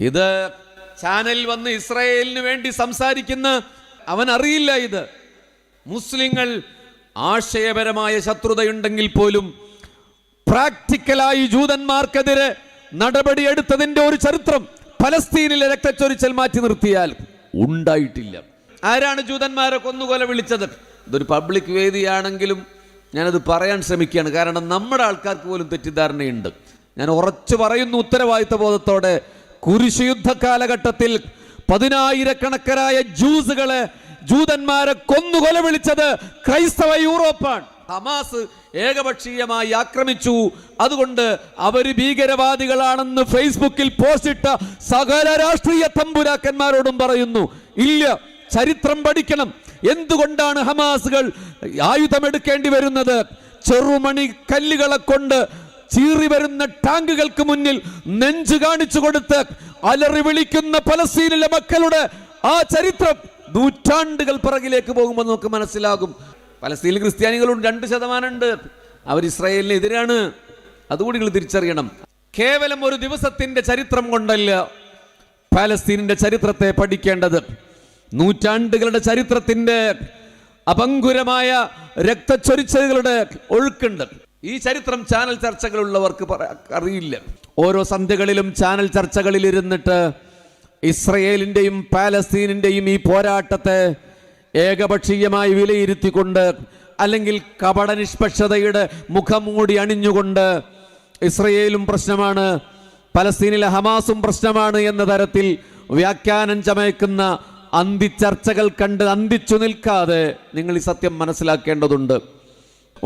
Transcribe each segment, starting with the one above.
ഇത് ചാനൽ വന്ന് ഇസ്രായേലിന് വേണ്ടി സംസാരിക്കുന്ന അവൻ അറിയില്ല. ഇത് മുസ്ലിങ്ങൾ ആശയപരമായ ശത്രുതയുണ്ടെങ്കിൽ പോലും പ്രാക്ടിക്കലായി ജൂതന്മാർക്കെതിരെ നടപടിയെടുത്തതിന്റെ ഒരു ചരിത്രം പലസ്തീനിലെ രക്തച്ചൊരിച്ചൽ മാറ്റി നിർത്തിയാൽ ഉണ്ടായിട്ടില്ല. ആരാണ് ജൂതന്മാരെ കൊന്നുകൊല വിളിച്ചത്? ഇതൊരു പബ്ലിക് വേദിയാണെങ്കിലും ഞാനത് പറയാൻ ശ്രമിക്കുകയാണ്. കാരണം നമ്മുടെ ആൾക്കാർക്ക് പോലും തെറ്റിദ്ധാരണയുണ്ട്. ഞാൻ ഉറച്ചു പറയുന്നു ഉത്തരവാദിത്ത ബോധത്തോടെ, കുരിശുയുദ്ധ കാലഘട്ടത്തിൽ 10,000-കണക്കരായ ജൂതന്മാരെ കൊന്നുകൊല വിളിച്ചത് ക്രൈസ്തവ യൂറോപ്പാണ്. ഹമാസ് ഏകപക്ഷീയമായി ആക്രമിച്ചു. അതുകൊണ്ട് അവര് ഭീകരവാദികളാണെന്ന് ഫേസ്ബുക്കിൽ പോസ്റ്റിട്ട സകല രാഷ്ട്രീയ തമ്പുരാക്കന്മാരോടും പറയുന്നു, ഇല്ല, ചരിത്രം പഠിക്കണം. എന്തുകൊണ്ടാണ് ഹമാസുകൾ ആയുധമെടുക്കേണ്ടി വരുന്നത്? ചെറുമണി കല്ലുകളെ കൊണ്ട് ചീറി വരുന്ന ടാങ്കുകൾക്ക് മുന്നിൽ നെഞ്ചു കാണിച്ചു കൊടുത്ത് അലറി വിളിക്കുന്ന പലസ്തീനിലെ മക്കളുടെ ആ ചരിത്രം നൂറ്റാണ്ടുകൾ പിറകിലേക്ക് പോകുമ്പോൾ നമുക്ക് മനസ്സിലാകും. പലസ്തീനിൽ ക്രിസ്ത്യാനികളും 2% ഉണ്ട്. അവർ ഇസ്രായേലിന് എതിരാണ്. അതുകൂടി നിങ്ങൾ തിരിച്ചറിയണം. കേവലം ഒരു ദിവസത്തിന്റെ ചരിത്രം കൊണ്ടല്ല പാലസ്തീനിന്റെ ചരിത്രത്തെ പഠിക്കേണ്ടത്. നൂറ്റാണ്ടുകളുടെ ചരിത്രത്തിന്റെ അപങ്കുരമായ രക്തച്ചൊരിച്ചലുകളുടെ ഒഴുക്കുണ്ട്. ഈ ചരിത്രം ചാനൽ ചർച്ചകളുള്ളവർക്ക് അറിയില്ല. ഓരോ സന്ധ്യകളിലും ചാനൽ ചർച്ചകളിൽ ഇരുന്നിട്ട് ഇസ്രയേലിന്റെയും പാലസ്തീനിന്റെയും ഈ പോരാട്ടത്തെ ഏകപക്ഷീയമായി വിലയിരുത്തിക്കൊണ്ട്, അല്ലെങ്കിൽ കപടനിഷ്പക്ഷതയുടെ മുഖംമൂടി അണിഞ്ഞുകൊണ്ട് ഇസ്രയേലും പ്രശ്നമാണ്, പലസ്തീനിലെ ഹമാസും പ്രശ്നമാണ് എന്ന തരത്തിൽ വ്യാഖ്യാനം ചമയ്ക്കുന്ന അന്തിച്ചർച്ചകൾ കണ്ട് അന്തിച്ചു നിൽക്കാതെ നിങ്ങൾ ഈ സത്യം മനസ്സിലാക്കേണ്ടതുണ്ട്.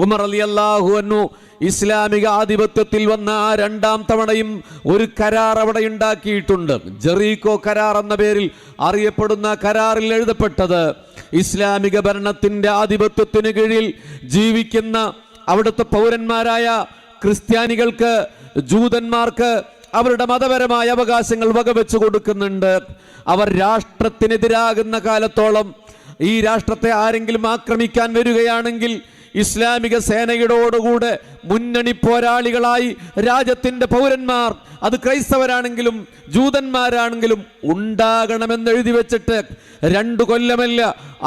ഉമർ റളിയല്ലാഹു അൻഹു ഇസ്ലാമിക ആധിപത്യത്തിൽ വന്ന ആ 2ാം തവണയും ഒരു കരാർ അവിടെ ഉണ്ടാക്കിയിട്ടുണ്ട്. ജെറീക്കോ കരാർ എന്ന പേരിൽ അറിയപ്പെടുന്ന കരാറിൽ എഴുതപ്പെട്ടത് ഇസ്ലാമിക ഭരണത്തിന്റെ ആധിപത്യത്തിന് കീഴിൽ ജീവിക്കുന്ന അവിടുത്തെ പൗരന്മാരായ ക്രിസ്ത്യാനികൾക്ക്, ജൂതന്മാർക്ക് അവരുടെ മതപരമായ അവകാശങ്ങൾ വകവെച്ചു കൊടുക്കുന്നുണ്ട്. അവർ രാഷ്ട്രത്തിനെതിരാകുന്ന കാലത്തോളം ഈ രാഷ്ട്രത്തെ ആരെങ്കിലും ആക്രമിക്കാൻ വരികയാണെങ്കിൽ ഇസ്ലാമിക സേനയോടുകൂടെ മുന്നണി പോരാളികളായി രാജ്യത്തിന്റെ പൗരന്മാർ, അത് ക്രൈസ്തവരാണെങ്കിലും ജൂതന്മാരാണെങ്കിലും ഉണ്ടാകണമെന്ന് എഴുതി വെച്ചിട്ട് 2 കൊല്ലമല്ല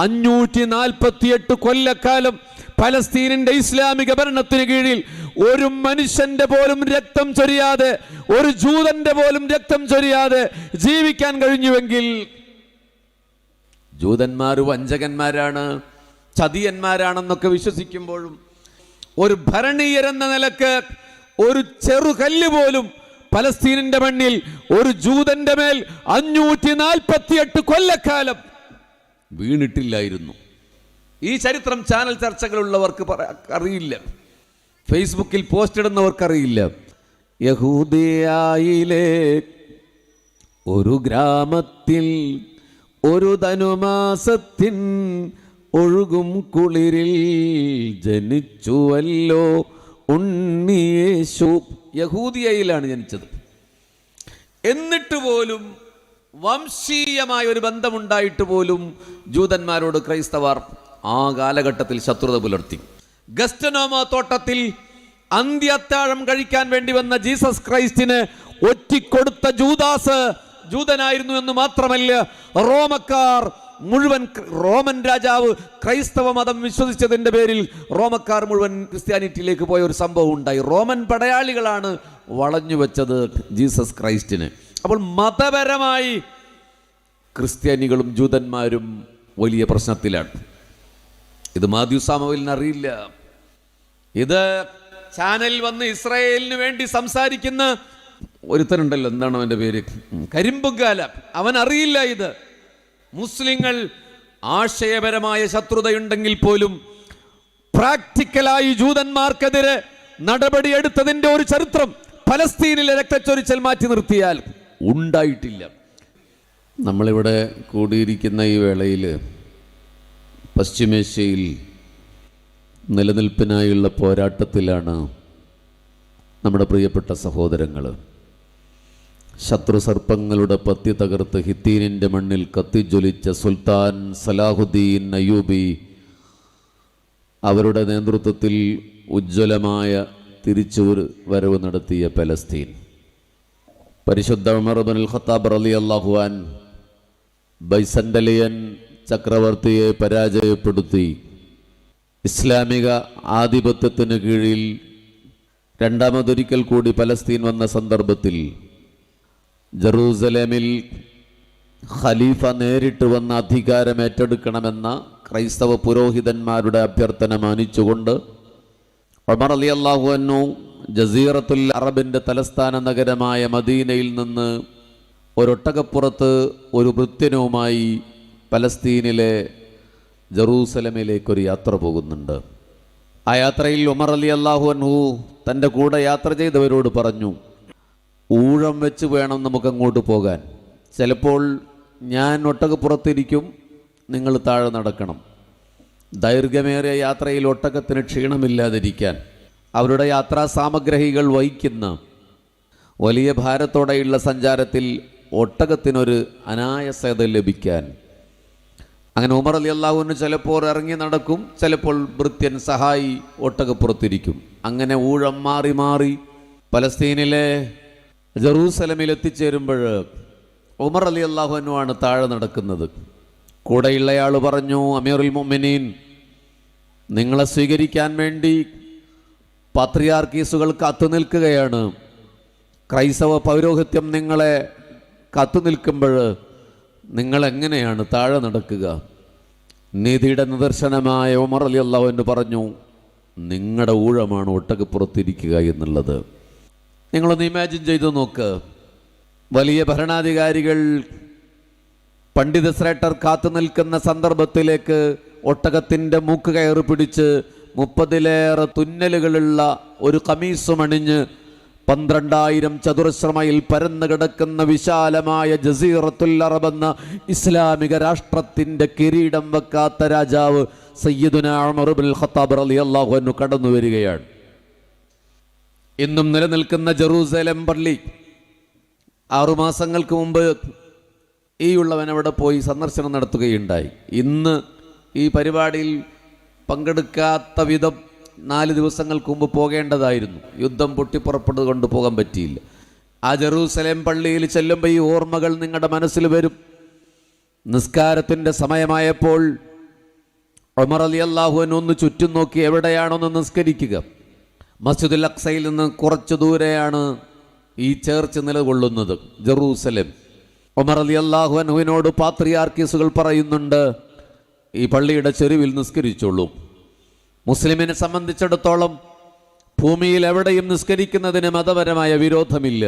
548 കൊല്ലക്കാലം പലസ്തീനിന്റെ ഇസ്ലാമിക ഭരണത്തിന് കീഴിൽ ഒരു മനുഷ്യന്റെ പോലും രക്തം ചൊരിയാതെ, ഒരു ജൂതന്റെ പോലും രക്തം ചൊരിയാതെ ജീവിക്കാൻ കഴിഞ്ഞുവെങ്കിൽ ജൂതന്മാർ വഞ്ചകന്മാരാണ്, ചതിയന്മാരാണെന്നൊക്കെ വിശ്വസിക്കുമ്പോഴും ഒരു ഭരണീയരെന്ന നിലക്ക് ഒരു ചെറുകല്ല് പോലും പലസ്തീനിന്റെ മണ്ണിൽ ഒരു ജൂതന്റെ മേൽ 548 കൊല്ലക്കാലം വീണിട്ടില്ലായിരുന്നു. ഈ ചരിത്രം ചാനൽ ചർച്ചകളുള്ളവർക്ക് അറിയില്ല. ഫേസ്ബുക്കിൽ പോസ്റ്റ് ഇടുന്നവർക്കറിയില്ല. യഹൂദിയായിലെ ഒരു ഗ്രാമത്തിൽ ഒരു ധനുമാസത്തിൻ ഒഴുകും കുളിരിൽ ജനിച്ചുവല്ലോ ഉണ്ണിയേശു. യഹൂദിയയിലാണ് ജനിച്ചത്. എന്നിട്ട് പോലും വംശീയമായ ഒരു ബന്ധമുണ്ടായിട്ട് പോലും ജൂതന്മാരോട് ക്രൈസ്തവർ ആ കാലഘട്ടത്തിൽ ശത്രുത പുലർത്തി. ഗസ്റ്റനോമ തോട്ടത്തിൽ അന്ത്യത്താഴം കഴിക്കാൻ വേണ്ടി വന്ന ജീസസ് ക്രൈസ്റ്റിന് ഒറ്റിക്കൊടുത്ത ജൂദാസ് ജൂതനായിരുന്നു എന്ന് മാത്രമല്ല, റോമക്കാർ മുഴുവൻ, റോമൻ രാജാവ് ക്രൈസ്തവ മതം വിശ്വസിച്ചതിന്റെ പേരിൽ റോമക്കാർ മുഴുവൻ ക്രിസ്ത്യാനിറ്റിയിലേക്ക് പോയ ഒരു സംഭവം ഉണ്ടായി. റോമൻ പടയാളികളാണ് വളഞ്ഞു വെച്ചത് ജീസസ് ക്രൈസ്റ്റിന്. അപ്പോൾ മതപരമായി ക്രിസ്ത്യാനികളും ജൂതന്മാരും വലിയ പ്രശ്നത്തിലാണ്. ഇത് മാത്യു സാമുവേലിന് അറിയില്ല. ഇത് ചാനൽ വന്ന് ഇസ്രായേലിന് വേണ്ടി സംസാരിക്കുന്ന ഒരുത്തനുണ്ടല്ലോ, എന്താണ് അവൻ്റെ പേര്, കരിമ്പുകാല, അവൻ അറിയില്ല. ഇത് മുസ്ലിങ്ങൾ ആശയപരമായ ശത്രുതയുണ്ടെങ്കിൽ പോലും പ്രാക്ടിക്കലായി ജൂതന്മാർക്കെതിരെ നടപടിയെടുത്തതിന്റെ ഒരു ചരിത്രം പലസ്തീനിലെ രക്തച്ചൊരിച്ചൽ മാറ്റി നിർത്തിയാൽ ഉണ്ടായിട്ടില്ല. നമ്മളിവിടെ കൂടിയിരിക്കുന്ന ഈ വേളയിൽ പശ്ചിമേഷ്യയിൽ നിലനിൽപ്പിനായുള്ള പോരാട്ടത്തിലാണ് നമ്മുടെ പ്രിയപ്പെട്ട സഹോദരങ്ങൾ. ശത്രു സർപ്പങ്ങളുടെ പത്തി തകർത്ത് ഹിത്തീനിൻ്റെ മണ്ണിൽ കത്തിജ്വലിച്ച സുൽത്താൻ സലാഹുദ്ദീൻ അയ്യൂബി അവരുടെ നേതൃത്വത്തിൽ ഉജ്ജ്വലമായ തിരിച്ചു വരവ് നടത്തിയ പലസ്തീൻ. പരിശുദ്ധ ഉമർ ഇബ്നുൽ ഖത്താബ് റളിയല്ലാഹു അൻഹു ബൈസന്റലിയൻ ചക്രവർത്തിയെ പരാജയപ്പെടുത്തി ഇസ്ലാമിക ആധിപത്യത്തിന് കീഴിൽ രണ്ടാമതൊരിക്കൽ കൂടി പലസ്തീൻ വന്ന സന്ദർഭത്തിൽ ജെറൂസലേമിൽ ഖലീഫ നേരിട്ട് വന്ന അധികാരം ഏറ്റെടുക്കണമെന്ന ക്രൈസ്തവ പുരോഹിതന്മാരുടെ അഭ്യർത്ഥന മാനിച്ചുകൊണ്ട് ഉമർ റളിയല്ലാഹു അൻഹു ജസീറത്തുൽ അറബിൻ്റെ തലസ്ഥാന നഗരമായ മദീനയിൽ നിന്ന് ഒരൊട്ടകപ്പുറത്ത് ഒരു ഭൃത്യനുമായി പലസ്തീനിലെ ജെറൂസലമിലേക്കൊരു യാത്ര പോകുന്നുണ്ട്. ആ യാത്രയിൽ ഉമർ റളിയല്ലാഹു അൻഹു തൻ്റെ കൂടെ യാത്ര ചെയ്തവരോട് പറഞ്ഞു, ഊഴം വെച്ച് വേണം നമുക്കങ്ങോട്ട് പോകാൻ. ചിലപ്പോൾ ഞാൻ ഒട്ടകപ്പുറത്തിരിക്കും, നിങ്ങൾ താഴെ നടക്കണം. ദൈർഘ്യമേറിയ യാത്രയിൽ ഒട്ടകത്തിന് ക്ഷീണമില്ലാതിരിക്കാൻ അവരുടെ യാത്രാ സാമഗ്രികൾ വഹിക്കുന്ന വലിയ ഭാരത്തോടെയുള്ള സഞ്ചാരത്തിൽ ഒട്ടകത്തിനൊരു അനായാസത ലഭിക്കാൻ അങ്ങനെ ഉമർ റളിയല്ലാഹു അൻഹു ചിലപ്പോൾ ഇറങ്ങി നടക്കും, ചിലപ്പോൾ ഭൃത്യൻ സഹായി ഒട്ടകപ്പുറത്തിരിക്കും. അങ്ങനെ ഊഴം മാറി മാറി പലസ്തീനിലെ ജെറൂസലമിൽ എത്തിച്ചേരുമ്പോൾ ഉമർ റളിയല്ലാഹു അൻഹു ആണ് താഴെ നടക്കുന്നത്. കൂടെയുള്ളയാൾ പറഞ്ഞു, അമീറുൽ മുഅ്മിനീൻ, നിങ്ങളെ സ്വീകരിക്കാൻ വേണ്ടി പാത്രിയാർക്കീസുകൾ കാത്തു നിൽക്കുകയാണ്. ക്രൈസ്തവ പൗരോഹിത്യം നിങ്ങളെ കാത്തു നിൽക്കുമ്പോൾ നിങ്ങൾ എങ്ങനെയാണ് താഴെ നടക്കുക? നീതിയുടെ നിദർശനമായ ഉമർ റളിയല്ലാഹു അൻഹു പറഞ്ഞു, നിങ്ങളുടെ ഊഴമാണ് ഒട്ടകപ്പുറത്തിരിക്കുക എന്നുള്ളത്. നിങ്ങളൊന്ന് ഇമാജിൻ ചെയ്തു നോക്ക്. വലിയ ഭരണാധികാരികൾ പണ്ഡിത ശ്രേഷ്ഠർ കാത്തു നിൽക്കുന്ന സന്ദർഭത്തിലേക്ക് ഒട്ടകത്തിൻ്റെ മൂക്ക് കയറി പിടിച്ച് 30-ലേറെ തുന്നലുകളുള്ള ഒരു കമീസും അണിഞ്ഞ് 12,000 ചതുരശ്ര മൈൽ പരന്നു കിടക്കുന്ന വിശാലമായ ജസീറത്തുൽ അറബ് എന്ന ഇസ്ലാമിക രാഷ്ട്രത്തിൻ്റെ കിരീടം വെക്കാത്ത രാജാവ് സയ്യിദുനാ ഉമർ ഇബ്നുൽ ഖത്താബ് റളിയല്ലാഹു അൻഹു കടന്നു വരികയാണ്. ഇന്നും നിലനിൽക്കുന്ന ജെറൂസലേം പള്ളി 6 മാസങ്ങൾക്ക് മുമ്പ് ഈ ഉള്ളവൻ അവിടെ പോയി സന്ദർശനം നടത്തുകയുണ്ടായി. ഇന്ന് ഈ പരിപാടിയിൽ പങ്കെടുക്കാത്ത വിധം 4 ദിവസങ്ങൾക്ക് മുമ്പ് പോകേണ്ടതായിരുന്നു. യുദ്ധം പൊട്ടിപ്പുറപ്പെട്ടത് കൊണ്ട് പോകാൻ പറ്റിയില്ല. ആ ജെറൂസലേം പള്ളിയിൽ ചെല്ലുമ്പോൾ ഈ ഓർമ്മകൾ നിങ്ങളുടെ മനസ്സിൽ വരും. നിസ്കാരത്തിൻ്റെ സമയമായപ്പോൾ ഉമർ റളിയല്ലാഹു അൻഹു ഒന്ന് ചുറ്റും നോക്കി എവിടെയാണോന്ന് നിസ്കരിക്കുക. മസ്ജിദുൽ അഖ്സയിൽ നിന്ന് കുറച്ച് ദൂരെയാണ് ഈ ചേർച്ച് നിലകൊള്ളുന്നത്, ജെറൂസലേം. ഉമർ റളിയല്ലാഹു അൻഹുവിനോട് പാത്രിയാർക്കീസുകൾ പറയുന്നുണ്ട്, ഈ പള്ളിയുടെ ചെരുവിൽ നിസ്കരിച്ചോളൂ. മുസ്ലിമിനെ സംബന്ധിച്ചിടത്തോളം ഭൂമിയിൽ എവിടെയും നിസ്കരിക്കുന്നതിന് മതപരമായ വിരോധമില്ല,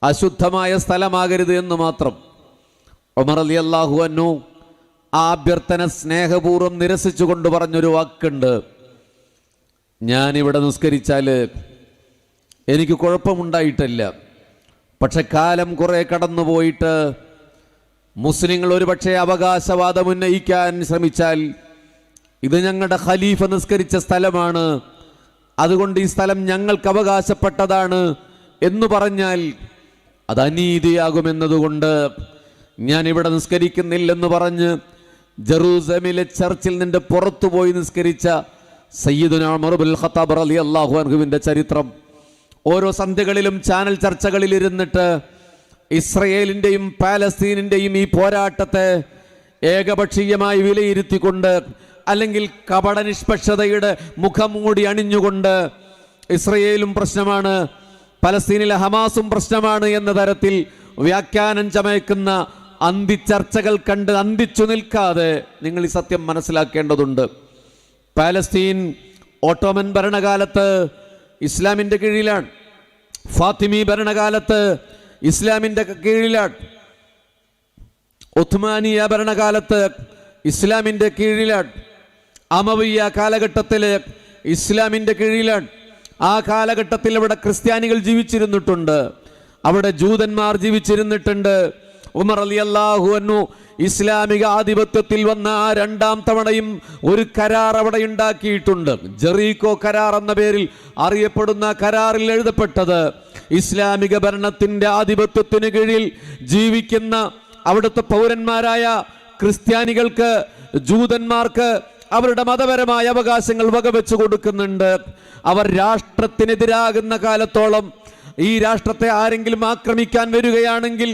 അശുദ്ധമായ സ്ഥലമാകരുത് എന്ന് മാത്രം. ഉമർ റളിയല്ലാഹു അൻഹു ആ അഭ്യർത്ഥന സ്നേഹപൂർവ്വം നിരസിച്ചുകൊണ്ട് പറഞ്ഞൊരു വാക്കുണ്ട്, ഞാനിവിടെ നിസ്കരിച്ചാൽ എനിക്ക് കുഴപ്പമുണ്ടായിട്ടല്ല, പക്ഷെ കാലം കുറെ കടന്നുപോയിട്ട് മുസ്ലിങ്ങൾ ഒരുപക്ഷെ അവകാശവാദം ഉന്നയിക്കാൻ ശ്രമിച്ചാൽ ഇത് ഞങ്ങളുടെ ഖലീഫ നിസ്കരിച്ച സ്ഥലമാണ്, അതുകൊണ്ട് ഈ സ്ഥലം ഞങ്ങൾക്ക് അവകാശപ്പെട്ടതാണ് എന്ന് പറഞ്ഞാൽ അത് അനീതിയാകുമെന്നതുകൊണ്ട് ഞാൻ ഇവിടെ നിസ്കരിക്കുന്നില്ലെന്ന് പറഞ്ഞ് ജെറൂസലേമിലെ ചർച്ചിൽ നിന്റെ പുറത്തുപോയി നിസ്കരിച്ച സയ്യിദുനാ ഉമർ ഇബ്നുൽ ഖത്താബ് റളിയല്ലാഹു അൻഹുവിൻ്റെ ചരിത്രം ഓരോ സന്ധ്യകളിലും ചാനൽ ചർച്ചകളിൽ ഇരുന്നിട്ട് ഇസ്രയേലിൻ്റെയും പാലസ്തീനിൻ്റെയും ഈ പോരാട്ടത്തെ ഏകപക്ഷീയമായി വിലയിരുത്തിക്കൊണ്ട് അല്ലെങ്കിൽ കപടനിഷ്പക്ഷതയുടെ മുഖംമൂടി അണിഞ്ഞുകൊണ്ട് ഇസ്രയേലും പ്രശ്നമാണ്, പലസ്തീനിലെ ഹമാസും പ്രശ്നമാണ് എന്ന തരത്തിൽ വ്യാഖ്യാനം ചമയ്ക്കുന്ന അന്തിച്ചർച്ചകൾ കണ്ട് അന്തിച്ചു നിൽക്കാതെ നിങ്ങൾ ഈ സത്യം മനസ്സിലാക്കേണ്ടതുണ്ട്. പാലസ്തീൻ ഓട്ടോമൻ ഭരണകാലത്ത് ഇസ്ലാമിൻ്റെ കീഴിലാണ്, ഫാത്തിമി ഭരണകാലത്ത് ഇസ്ലാമിൻ്റെ കീഴിലാണ്, ഉസ്മാനിയ ഭരണകാലത്ത് ഇസ്ലാമിൻ്റെ കീഴിലാണ്, അമവിയ കാലഘട്ടത്തിൽ ഇസ്ലാമിൻ്റെ കീഴിലാണ്. ആ കാലഘട്ടത്തിൽ അവിടെ ക്രിസ്ത്യാനികൾ ജീവിച്ചിരുന്നിട്ടുണ്ട്, അവിടെ ജൂതന്മാർ ജീവിച്ചിരുന്നിട്ടുണ്ട്. ഉമർ റളിയല്ലാഹു അൻഹു ഇസ്ലാമിക ആധിപത്യത്തിൽ വന്ന ആ 2ാം തവണയും ഒരു കരാർ അവിടെ ഉണ്ടാക്കിയിട്ടുണ്ട്. ജെറീക്കോ കരാർ എന്ന പേരിൽ അറിയപ്പെടുന്ന കരാറിൽ എഴുതപ്പെട്ടത് ഇസ്ലാമിക ഭരണത്തിൻ്റെ ആധിപത്യത്തിന് കീഴിൽ ജീവിക്കുന്ന അവിടുത്തെ പൗരന്മാരായ ക്രിസ്ത്യാനികൾക്ക്, ജൂതന്മാർക്ക് അവരുടെ മതപരമായ അവകാശങ്ങൾ വകവെച്ചു കൊടുക്കുന്നുണ്ട്. അവർ രാഷ്ട്രത്തിനെതിരാകുന്ന കാലത്തോളം, ഈ രാഷ്ട്രത്തെ ആരെങ്കിലും ആക്രമിക്കാൻ വരികയാണെങ്കിൽ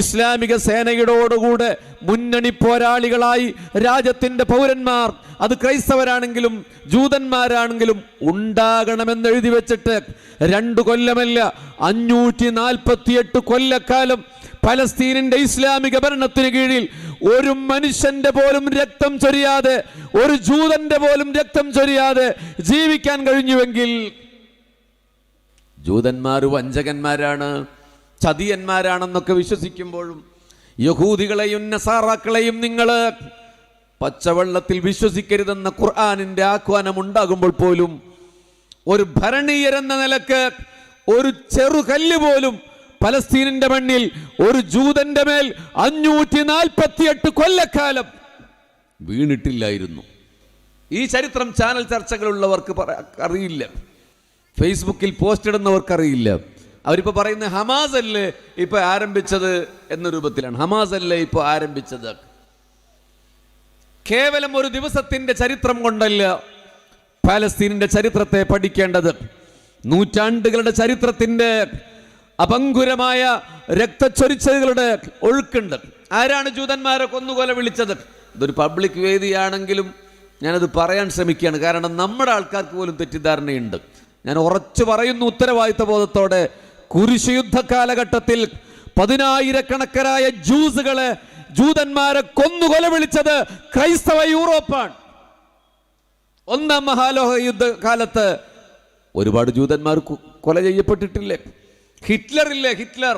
ഇസ്ലാമിക സേനയോടുകൂടെ മുന്നണി പോരാളികളായി രാജ്യത്തിന്റെ പൗരന്മാർ, അത് ക്രൈസ്തവരാണെങ്കിലും ജൂതന്മാരാണെങ്കിലും ഉണ്ടാകണമെന്ന് എഴുതി വെച്ചിട്ട് 2 കൊല്ലമല്ല 548 കൊല്ലക്കാലം പലസ്തീനിന്റെ ഇസ്ലാമിക ഭരണത്തിന് കീഴിൽ ഒരു മനുഷ്യന്റെ പോലും രക്തം ചൊരിയാതെ, ഒരു ജൂതന്റെ പോലും രക്തം ചൊരിയാതെ ജീവിക്കാൻ കഴിഞ്ഞുവെങ്കിൽ ജൂതന്മാർ വഞ്ചകന്മാരാണ്, ചതിയന്മാരാണെന്നൊക്കെ വിശ്വസിക്കുമ്പോഴും യഹൂദികളെയും നസാറാക്കളെയും നിങ്ങൾ പച്ചവെള്ളത്തിൽ വിശ്വസിക്കരുതെന്ന ഖുർആനിന്റെ ആഹ്വാനം ഉണ്ടാകുമ്പോൾ പോലും ഒരു ഭരണീയരെന്ന നിലക്ക് ഒരു ചെറുകല്ല് പോലും പലസ്തീനിന്റെ മണ്ണിൽ ഒരു ജൂതന്റെ മേൽ 548 കൊല്ലക്കാലം വീണിട്ടില്ലായിരുന്നു. ഈ ചരിത്രം ചാനൽ ചർച്ചകളുള്ളവർക്ക് അറിയില്ല, ഫേസ്ബുക്കിൽ പോസ്റ്റ് ഇടുന്നവർക്ക് അറിയില്ല. അവരിപ്പോ പറയുന്ന ഹമാസ് അല്ലേ ഇപ്പൊ ആരംഭിച്ചത് എന്ന രൂപത്തിലാണ്. ഹമാസ് അല്ലേ ഇപ്പൊ ആരംഭിച്ചത്. കേവലം ഒരു ദിവസത്തിന്റെ ചരിത്രം കൊണ്ടല്ല പാലസ്തീനിന്റെ ചരിത്രത്തെ പഠിക്കേണ്ടത്. നൂറ്റാണ്ടുകളുടെ ചരിത്രത്തിന്റെ അപങ്കുരമായ രക്തച്ചൊരിച്ചലുകളുടെ ഒഴുക്കുണ്ട്. ആരാണ് ജൂതന്മാരെ കൊന്നുകൊല വിളിച്ചത്? ഇതൊരു പബ്ലിക് വേദിയാണെങ്കിലും ഞാനത് പറയാൻ ശ്രമിക്കുകയാണ്, കാരണം നമ്മുടെ ആൾക്കാർക്ക് പോലും തെറ്റിദ്ധാരണയുണ്ട്. ഞാൻ ഉറച്ചു പറയുന്നു ഉത്തരവാദിത്ത ബോധത്തോടെ, കുരിശുയുദ്ധ കാലഘട്ടത്തിൽ 10,000-കണക്കരായ ജൂതന്മാരെ കൊന്നുകൊല വിളിച്ചത് ക്രൈസ്തവ യൂറോപ്പാണ്. 1-ാം മഹാലോക യുദ്ധകാലത്ത് ഒരുപാട് ജൂതന്മാർ കൊല ചെയ്യപ്പെട്ടിട്ടില്ലേ? ഹിറ്റ്ലർ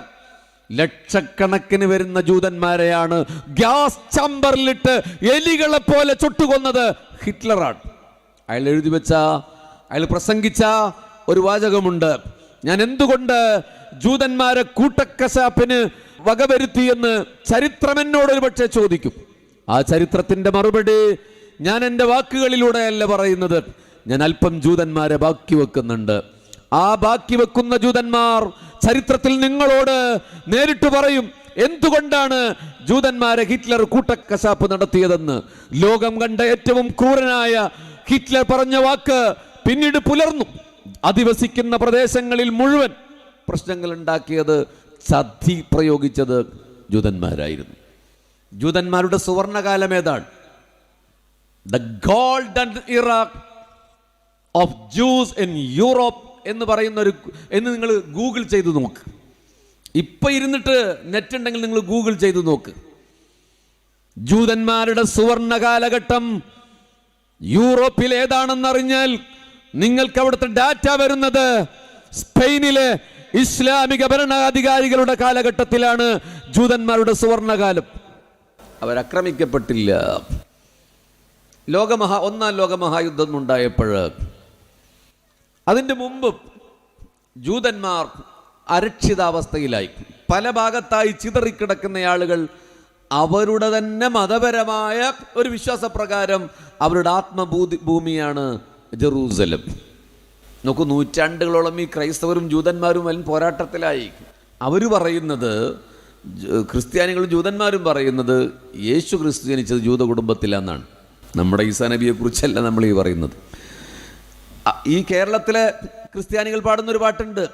ലക്ഷക്കണക്കിന് വരുന്ന ജൂതന്മാരെയാണ് ഗ്യാസ് ചാമ്പറിലിട്ട് എലികളെ പോലെ ചുട്ടുകൊന്നത് ഹിറ്റ്ലറാണ്. അയാൾ പ്രസംഗിച്ച ഒരു വാചകമുണ്ട്, ഞാൻ എന്തുകൊണ്ട് ജൂതന്മാരെ കൂട്ടക്കശാപ്പിന് വകവരുത്തിയെന്ന് ചരിത്രം എന്നോട് ഒരു പക്ഷേ ചോദിക്കും. ആ ചരിത്രത്തിന്റെ മറുപടി ഞാൻ എൻ്റെ വാക്കുകളിലൂടെയല്ല പറയുന്നത്, ഞാൻ അല്പം ജൂതന്മാരെ ബാക്കി വെക്കുന്നുണ്ട്. ആ ബാക്കി വെക്കുന്ന ജൂതന്മാർ ചരിത്രത്തിൽ നിങ്ങളോട് നേരിട്ട് പറയും എന്തുകൊണ്ടാണ് ജൂതന്മാരെ ഹിറ്റ്ലർ കൂട്ടക്കശാപ്പ് നടത്തിയതെന്ന്. ലോകം കണ്ട ഏറ്റവും ക്രൂരനായ ഹിറ്റ്ലർ പറഞ്ഞ വാക്ക് പിന്നീട് പുലർന്നു. അധിവസിക്കുന്ന പ്രദേശങ്ങളിൽ മുഴുവൻ പ്രശ്നങ്ങൾ ഉണ്ടാക്കിയത്, ചതി പ്രയോഗിച്ചത് ജൂതന്മാരായിരുന്നു. ജൂതന്മാരുടെ സുവർണകാലം ഏതാണ്? ദ ഗോൾഡൻ ഇറ ഓഫ് ജൂസ് ഇൻ യൂറോപ്പ് എന്ന് പറയുന്ന എന്ന് നിങ്ങൾ ഗൂഗിൾ ചെയ്തു നോക്ക്. ഇപ്പൊ ഇരുന്നിട്ട് നെറ്റ് ഉണ്ടെങ്കിൽ നിങ്ങൾ ഗൂഗിൾ ചെയ്തു നോക്ക്. ജൂതന്മാരുടെ സുവർണ കാലഘട്ടം യൂറോപ്പിൽ ഏതാണെന്നറിഞ്ഞാൽ നിങ്ങൾക്ക് അവിടുത്തെ ഡാറ്റ വരുന്നത് സ്പെയിനിലെ ഇസ്ലാമിക ഭരണാധികാരികളുടെ കാലഘട്ടത്തിലാണ് ജൂതന്മാരുടെ സുവർണകാലം. അവരാക്രമിക്കപ്പെട്ടില്ല. 1-ാം ലോകമഹായുദ്ധം ഉണ്ടായപ്പോൾ അതിൻ്റെ മുമ്പ് ജൂതന്മാർ അരക്ഷിതാവസ്ഥയിലായി. പല ഭാഗത്തായി ചിതറിക്കിടക്കുന്ന ആളുകൾ അവരുടെ തന്നെ മതപരമായ ഒരു വിശ്വാസപ്രകാരം അവരുടെ ആത്മഭൂമിയാണ് ജെറൂസലം. നോക്കൂ, നൂറ്റാണ്ടുകളോളം ഈ ക്രൈസ്തവരും ജൂതന്മാരും വൻ പോരാട്ടത്തിലായി. അവർ പറയുന്നത്, ക്രിസ്ത്യാനികളും ജൂതന്മാരും പറയുന്നത്, യേശു ക്രിസ്തു ജനിച്ചത് ജൂത കുടുംബത്തിലാണെന്നാണ്. നമ്മുടെ ഈസാ നബിയെ കുറിച്ചല്ല നമ്മൾ ഈ പറയുന്നത്. ഈ കേരളത്തിലെ ക്രിസ്ത്യാനികൾ പാടുന്നൊരു പാട്ടുണ്ട്,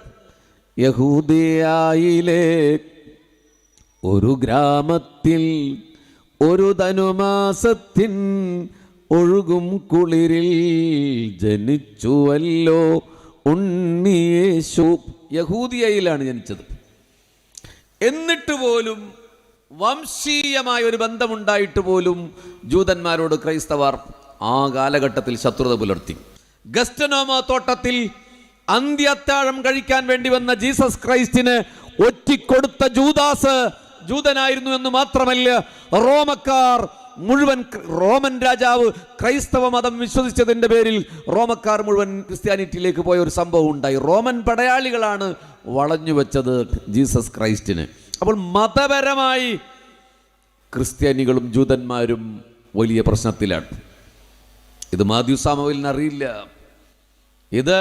യഹൂദിയായിലെ ഒരു ഗ്രാമത്തിൽ ഒരു ധനുമാസത്തിൻ ഒഴുകും കുളിരിൽ ജനിച്ചുവല്ലോ ഉണ്ണിയേശു. യഹൂദിയയിലാണ് ജനിച്ചത്. എന്നിട്ട് പോലും വംശീയമായ ഒരു ബന്ധമുണ്ടായിട്ട് പോലും ജൂതന്മാരോട് ക്രൈസ്തവർ ആ കാലഘട്ടത്തിൽ ശത്രുത പുലർത്തി. ഗസ്റ്റനോമ തോട്ടത്തിൽ അന്ത്യത്താഴം കഴിക്കാൻ വേണ്ടി വന്ന ജീസസ് ക്രൈസ്റ്റിന് ഒറ്റിക്കൊടുത്ത ജൂദാസ് ജൂതനായിരുന്നു എന്ന് മാത്രമല്ല, റോമക്കാർ മുഴുവൻ, റോമൻ രാജാവ് ക്രൈസ്തവ മതം വിശ്വസിച്ചതിൻ്റെ പേരിൽ റോമക്കാർ മുഴുവൻ ക്രിസ്ത്യാനിറ്റിയിലേക്ക് പോയ ഒരു സംഭവം ഉണ്ടായി. റോമൻ പടയാളികളാണ് വളഞ്ഞു വെച്ചത് ജീസസ് ക്രൈസ്റ്റിന്. അപ്പോൾ മതപരമായി ക്രിസ്ത്യാനികളും ജൂതന്മാരും വലിയ പ്രശ്നത്തിലാണ്. ഇത് മാത്യു സാമുവേലിന് അറിയില്ല. ഇത്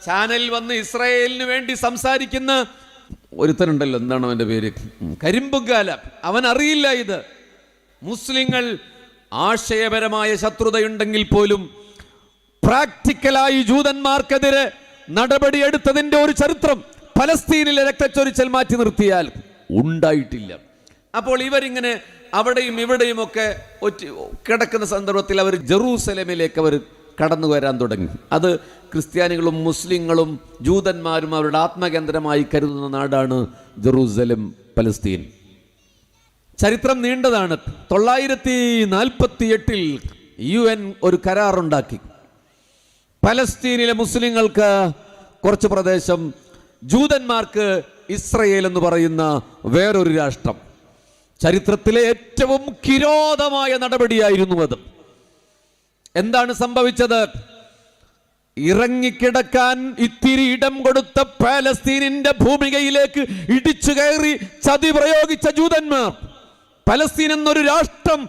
ചാനലിൽ വന്ന് ഇസ്രായേലിന് വേണ്ടി സംസാരിക്കുന്ന ഒരുത്തനുണ്ടല്ലോ, എന്താണ് അവൻ്റെ പേര്, കരിമ്പുകാല, അവൻ അറിയില്ല ഇത്. മുസ്ലിങ്ങൾ ആശയപരമായ ശത്രുതയുണ്ടെങ്കിൽ പോലും പ്രാക്ടിക്കലായി ജൂതന്മാർക്കെതിരെ നടപടിയെടുത്തതിൻ്റെ ഒരു ചരിത്രം പലസ്തീനിലെ രക്തച്ചൊരിച്ചൽ മാറ്റി നിർത്തിയാൽ ഉണ്ടായിട്ടില്ല. അപ്പോൾ ഇവരിങ്ങനെ അവിടെയും ഇവിടെയും ഒക്കെ കിടക്കുന്ന സന്ദർഭത്തിൽ അവർ ജെറൂസലേമിലേക്ക് അവർ കടന്നു വരാൻ തുടങ്ങി. അത് ക്രിസ്ത്യാനികളും മുസ്ലിങ്ങളും ജൂതന്മാരും അവരുടെ ആത്മകേന്ദ്രമായി കരുതുന്ന നാടാണ് ജെറൂസലേം, പലസ്തീൻ. ചരിത്രം നീണ്ടതാണ്. 948 UN ഒരു കരാറുണ്ടാക്കി. പലസ്തീനിലെ മുസ്ലിങ്ങൾക്ക് കുറച്ച് പ്രദേശം, ജൂതന്മാർക്ക് ഇസ്രയേൽ എന്ന് പറയുന്ന വേറൊരു രാഷ്ട്രം. ചരിത്രത്തിലെ ഏറ്റവും കിരാതമായ നടപടിയായിരുന്നു അത്. എന്താണ് സംഭവിച്ചത്? ഇറങ്ങിക്കിടക്കാൻ ഇത്തിരി ഇടം കൊടുത്ത പാലസ്തീനിന്റെ ഭൂമികയിലേക്ക് ഇടിച്ചു കയറി ചതി പ്രയോഗിച്ച ജൂതന്മാർ. പലസ്തീൻ എന്നൊരു രാഷ്ട്രം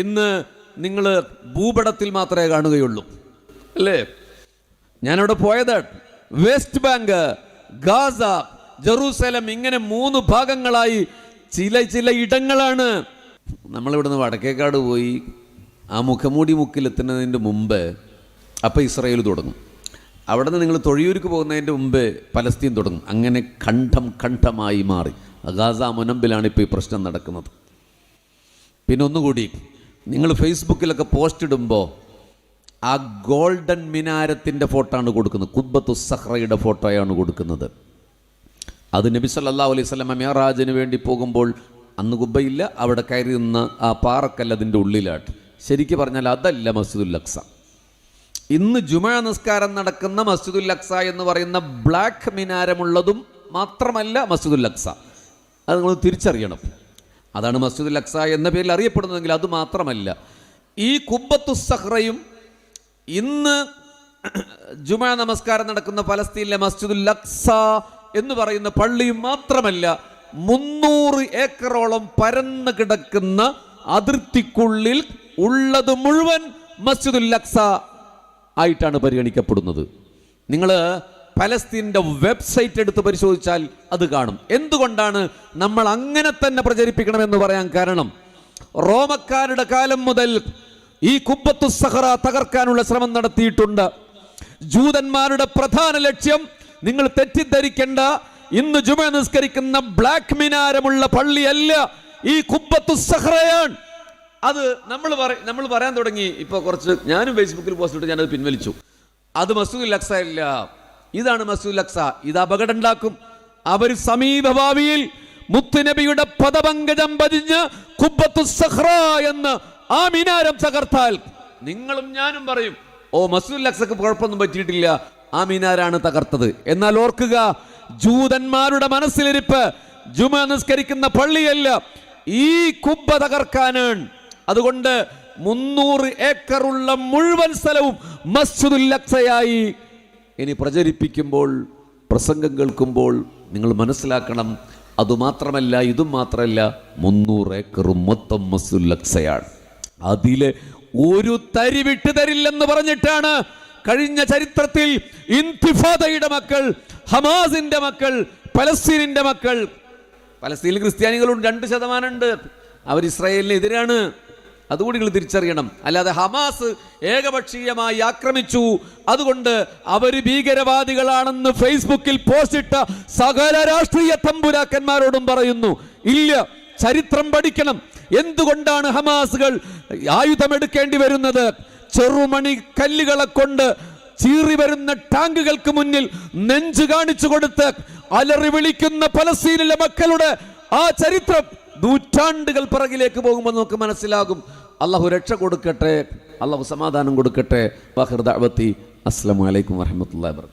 ഇന്ന് നിങ്ങൾ ഭൂപടത്തിൽ മാത്രമേ കാണുകയുള്ളൂ, അല്ലേ? ഞാനവിടെ പോയത് വെസ്റ്റ് ബാങ്ക്, ഗാസ, ജെറൂസലേം, ഇങ്ങനെ 3 ഭാഗങ്ങളായി ചില ഇടങ്ങളാണ്. നമ്മളിവിടുന്ന് വടക്കേക്കാട് പോയി ആ മുഖമൂടി മുക്കിലെത്തുന്നതിൻ്റെ മുമ്പ് അപ്പം ഇസ്രായേൽ തുടങ്ങും. അവിടെ നിന്ന് നിങ്ങൾ തൊഴിയൂർക്ക് പോകുന്നതിൻ്റെ മുമ്പ് പലസ്തീൻ തുടങ്ങും. അങ്ങനെ ഖണ്ഡമായി മാറി. ഗാസ മുനമ്പിലാണ് ഇപ്പോൾ ഈ പ്രശ്നം നടക്കുന്നത്. പിന്നെ ഒന്നുകൂടി, നിങ്ങൾ ഫേസ്ബുക്കിലൊക്കെ പോസ്റ്റ് ഇടുമ്പോൾ ആ ഗോൾഡൻ മിനാരത്തിൻ്റെ ഫോട്ടോ ആണ് കൊടുക്കുന്നത്, ഖുദ്ബത്തു സഹ്റയുടെ ഫോട്ടോയാണ് കൊടുക്കുന്നത്. അത് നബി സല്ലല്ലാഹു അലൈഹി വസല്ലം മിഅ്റാജിന് വേണ്ടി പോകുമ്പോൾ അന്ന് കുബ്ബയില്ല, അവിടെ കയറി നിന്ന ആ പാറക്കല്ല് അതിൻ്റെ ഉള്ളിലാട്ട്. ശരിക്ക് പറഞ്ഞാൽ അതല്ല മസ്ജിദുൽ അഖ്സ. ഇന്ന് ജുമുഅ നിസ്കാരം നടക്കുന്ന മസ്ജിദുൽ അഖ്സ എന്ന് പറയുന്ന ബ്ലാക്ക് മിനാരമുള്ളതും മാത്രമല്ല മസ്ജിദുൽ അഖ്സ. അത് നിങ്ങൾ തിരിച്ചറിയണം. അതാണ് മസ്ജിദുൽ അഖ്സ എന്ന പേരിൽ അറിയപ്പെടുന്നതെങ്കിൽ അത് മാത്രമല്ല. ഈ ഖുബ്ബത്തു സഹ്റയും ഇന്ന് ജുമുഅ നമസ്കാരം നടക്കുന്ന പലസ്തീനിലെ മസ്ജിദുൽ അഖ്സ എന്ന് പറയുന്ന പള്ളിയും മാത്രമല്ല, 300 ഏക്കറോളം പരന്നു കിടക്കുന്ന അതിർത്തിക്കുള്ളിൽ ഉള്ളത് മുഴുവൻ മസ്ജിദുൽ അഖ്സ ആയിട്ടാണ് പരിഗണിക്കപ്പെടുന്നത്. നിങ്ങൾ പലസ്തീൻ്റെ വെബ്സൈറ്റ് എടുത്ത് പരിശോധിച്ചാൽ അത് കാണും. എന്തുകൊണ്ടാണ് നമ്മൾ അങ്ങനെ തന്നെ പ്രചരിപ്പിക്കണമെന്ന് പറയാൻ കാരണം, റോമക്കാരുടെ കാലം മുതൽ ഈ ഖുബ്ബത്തു സഹ്റ തകർക്കാനുള്ള ശ്രമം നടത്തിയിട്ടുണ്ട്. ജൂതന്മാരുടെ പ്രധാന ലക്ഷ്യം, നിങ്ങൾ തെറ്റിദ്ധരിക്കേണ്ട, ഇന്ന് ജുമുഅ നിസ്കരിക്കുന്ന ബ്ലാക്ക് മിനാരമുള്ള പള്ളിയല്ല, ഈ ഖുബ്ബത്തു സഹ്റയാണ്. അത് നമ്മൾ പറയാൻ തുടങ്ങി. ഇപ്പോൾ കുറച്ച് ഞാനും ഫേസ്ബുക്കിൽ പോസ്റ്റ് ഇട്ട് ഞാനത് പിൻവലിച്ചു. അത് മസ്ജിദുൽ അഖ്സ അല്ല, ഇതാണ് മസ്ജിദുൽ അഖ്സ. ഇത് അപകടം ഉണ്ടാക്കും. അവർ സമീപ ഭാവിയിൽ മുത്തുനബിയുടെ പദപങ്കജം പതിഞ്ഞ് ഖുബ്ബത്തു സഹ്റ എന്ന് ആ മിനാരം തകർത്താൽ നിങ്ങളും ഞാനും പറയും, ഓ മസ്ജിദുൽ അഖ്സക്ക് കുഴപ്പമൊന്നും പറ്റിയിട്ടില്ല, ആ മിനാരാണ് തകർത്തത്. എന്നാൽ ഓർക്കുക, ജൂതന്മാരുടെ മനസ്സിലിരിപ്പ് ജുമുഅ നിസ്കരിക്കുന്ന പള്ളിയല്ല, ഈ കുബ്ബ തകർക്കാനാണ്. അതുകൊണ്ട് 300 ഏക്കറുള്ള മുഴുവൻ സ്ഥലവും മസ്ജിദുൽ അഖ്സയായി ഇനി പ്രചരിപ്പിക്കുമ്പോൾ, പ്രസംഗം കേൾക്കുമ്പോൾ നിങ്ങൾ മനസ്സിലാക്കണം, അതുമാത്രമല്ല ഇതും മാത്രമല്ല, 300 ഏക്കറും മൊത്തം മസ്ജിദുൽ അഖ്സയാണ്. അതിലെ ഒരു തരി വിട്ടു തരില്ലെന്ന് പറഞ്ഞിട്ടാണ് കഴിഞ്ഞ ചരിത്രത്തിൽ ഇൻതിഫാദയുടെ മക്കൾ, ഹമാസിന്റെ മക്കൾ, പലസ്തീനിന്റെ മക്കൾ, പലസ്തീനിൽ ക്രിസ്ത്യാനികളും 2% ഉണ്ട്, അവർ ഇസ്രായേലിന് എതിരാണ്. അതുകൂടി നിങ്ങൾ തിരിച്ചറിയണം. അല്ലാതെ ഹമാസ് ഏകപക്ഷീയമായി ആക്രമിച്ചു, അതുകൊണ്ട് അവർ ഭീകരവാദികളാണെന്ന് ഫേസ്ബുക്കിൽ പോസ്റ്റിട്ട സകല രാഷ്ട്രീയ തമ്പുരാക്കന്മാരോടും പറയുന്നു, ഇല്ല, ചരിത്രം പഠിക്കണം. എന്തുകൊണ്ടാണ് ഹമാസുകൾ ആയുധമെടുക്കേണ്ടി വരുന്നത്? ചെറുമണി കല്ലുകളെ കൊണ്ട് ചീറി വരുന്ന ടാങ്കുകൾക്ക് മുന്നിൽ നെഞ്ചു കാണിച്ചു കൊടുത്ത് അലറി വിളിക്കുന്ന പലസ്തീനിലെ മക്കളുടെ ആ ചരിത്രം നൂറ്റാണ്ടുകൾ പിറകിലേക്ക് പോകുമ്പോൾ നമുക്ക് മനസ്സിലാകും. അള്ളാഹു രക്ഷ കൊടുക്കട്ടെ, അള്ളാഹു സമാധാനം കൊടുക്കട്ടെ. അസ്സലാമു അലൈക്കും വറഹ്മത്തുള്ളാഹി വബറകാതുഹു.